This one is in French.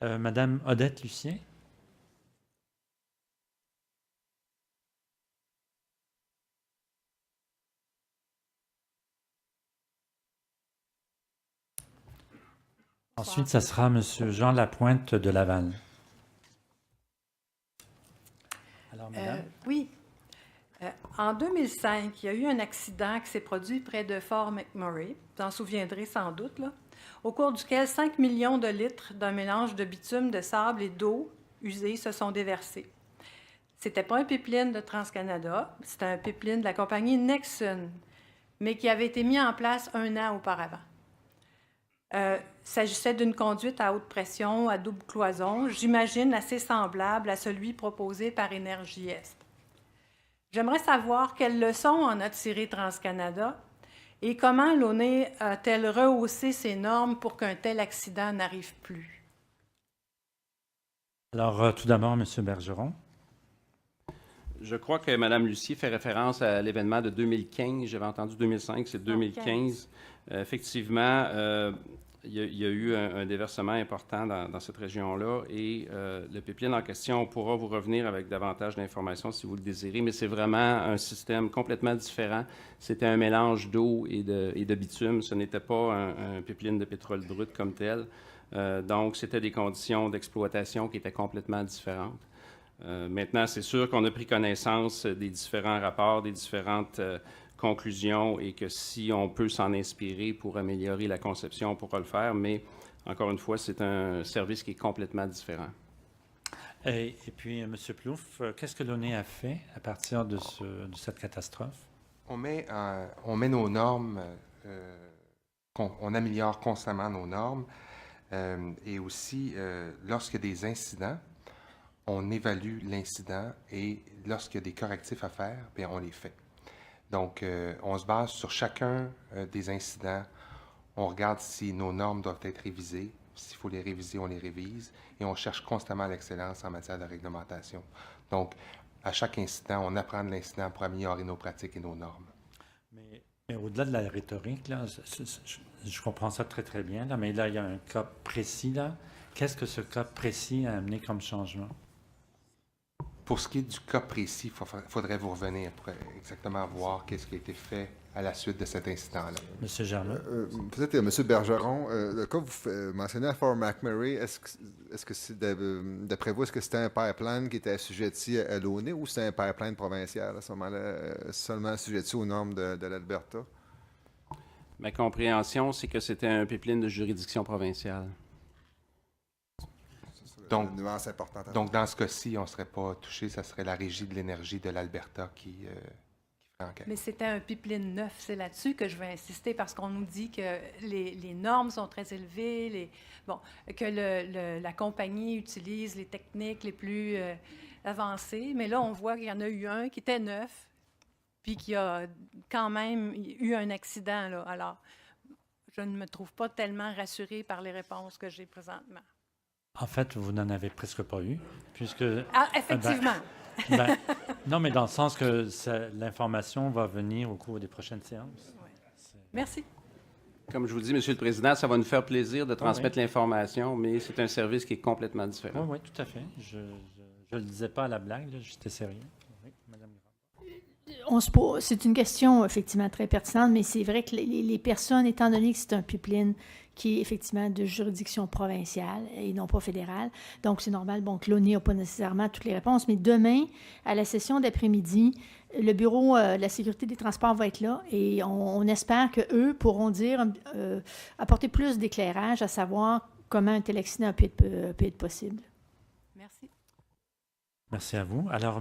Madame Odette Lucien? Ensuite, ça sera Monsieur Jean Lapointe de Laval. Alors, Madame? Oui. En 2005, il y a eu un accident qui s'est produit près de Fort McMurray, vous en souviendrez sans doute, là, au cours duquel 5 millions de litres d'un mélange de bitume, de sable et d'eau usée se sont déversés. C'était pas un pipeline de TransCanada, c'était un pipeline de la compagnie Nexen, mais qui avait été mis en place 1 an auparavant. Il s'agissait d'une conduite à haute pression, à double cloison, j'imagine assez semblable à celui proposé par Énergie Est. J'aimerais savoir quelles leçons en a tiré TransCanada et comment l'ONE a-t-elle rehaussé ses normes pour qu'un tel accident n'arrive plus? Alors, tout d'abord, Monsieur Bergeron. Je crois que Mme Lucier fait référence à l'événement de 2015. J'avais entendu 2005, c'est 2015. Effectivement, il y a eu un déversement important dans cette région-là et le pipeline en question, on pourra vous revenir avec davantage d'informations si vous le désirez, mais c'est vraiment un système complètement différent. C'était un mélange d'eau et de bitume. Ce n'était pas un pipeline de pétrole brut comme tel. Donc, c'était des conditions d'exploitation qui étaient complètement différentes. Maintenant, c'est sûr qu'on a pris connaissance des différents rapports, des différentes conclusions et que si on peut s'en inspirer pour améliorer la conception, on pourra le faire, mais encore une fois, c'est un service qui est complètement différent. Et puis, M. Plouffe, qu'est-ce que l'ONE a fait à partir de cette catastrophe? On met nos normes, on améliore constamment nos normes et aussi, lorsqu'il y a des incidents, on évalue l'incident et lorsqu'il y a des correctifs à faire, bien, on les fait. Donc, on se base sur chacun des incidents. On regarde si nos normes doivent être révisées. S'il faut les réviser, on les révise. Et on cherche constamment l'excellence en matière de réglementation. Donc, à chaque incident, on apprend de l'incident pour améliorer nos pratiques et nos normes. Mais au-delà de la rhétorique, là, je comprends ça très, très bien, là, mais là, il y a un cas précis, là. Qu'est-ce que ce cas précis a amené comme changement? Pour ce qui est du cas précis, il faudrait vous revenir pour exactement voir qu'est-ce qui a été fait à la suite de cet incident-là. Monsieur Germain? Peut-être, M. Bergeron, le cas que vous mentionnez à Fort McMurray, est-ce que c'est, d'après vous, est-ce que c'était un pipeline qui était assujetti à l'ONE ou c'était un pipeline provincial à ce moment-là, seulement assujetti aux normes de l'Alberta? Ma compréhension, c'est que c'était un pipeline de juridiction provinciale. Donc, nuance importante. Donc, dans ce cas-ci, on ne serait pas touché, ça serait la Régie de l'énergie de l'Alberta qui ferait enquête. Mais c'était un pipeline neuf, c'est là-dessus que je vais insister parce qu'on nous dit que les normes sont très élevées, que la compagnie utilise les techniques les plus avancées, mais là, on voit qu'il y en a eu un qui était neuf, puis qui a quand même eu un accident, là. Alors, je ne me trouve pas tellement rassurée par les réponses que j'ai présentement. En fait, vous n'en avez presque pas eu, puisque... Ah, effectivement. Non, mais dans le sens que l'information va venir au cours des prochaines séances. Oui. Merci. Comme je vous dis, Monsieur le Président, ça va nous faire plaisir de transmettre l'information, mais c'est un service qui est complètement différent. Oui, tout à fait. Je ne le disais pas à la blague, j'étais sérieux. Oui, Madame Grand. C'est une question effectivement très pertinente, mais c'est vrai que les personnes, étant donné que c'est un pipeline qui est effectivement de juridiction provinciale et non pas fédérale, donc c'est normal que l'ONE n'a pas nécessairement toutes les réponses, mais demain, à la session d'après-midi, le Bureau de la sécurité des transports va être là et on espère qu'eux pourront apporter plus d'éclairage à savoir comment un tel accident peut être possible. Merci. Merci à vous. Alors,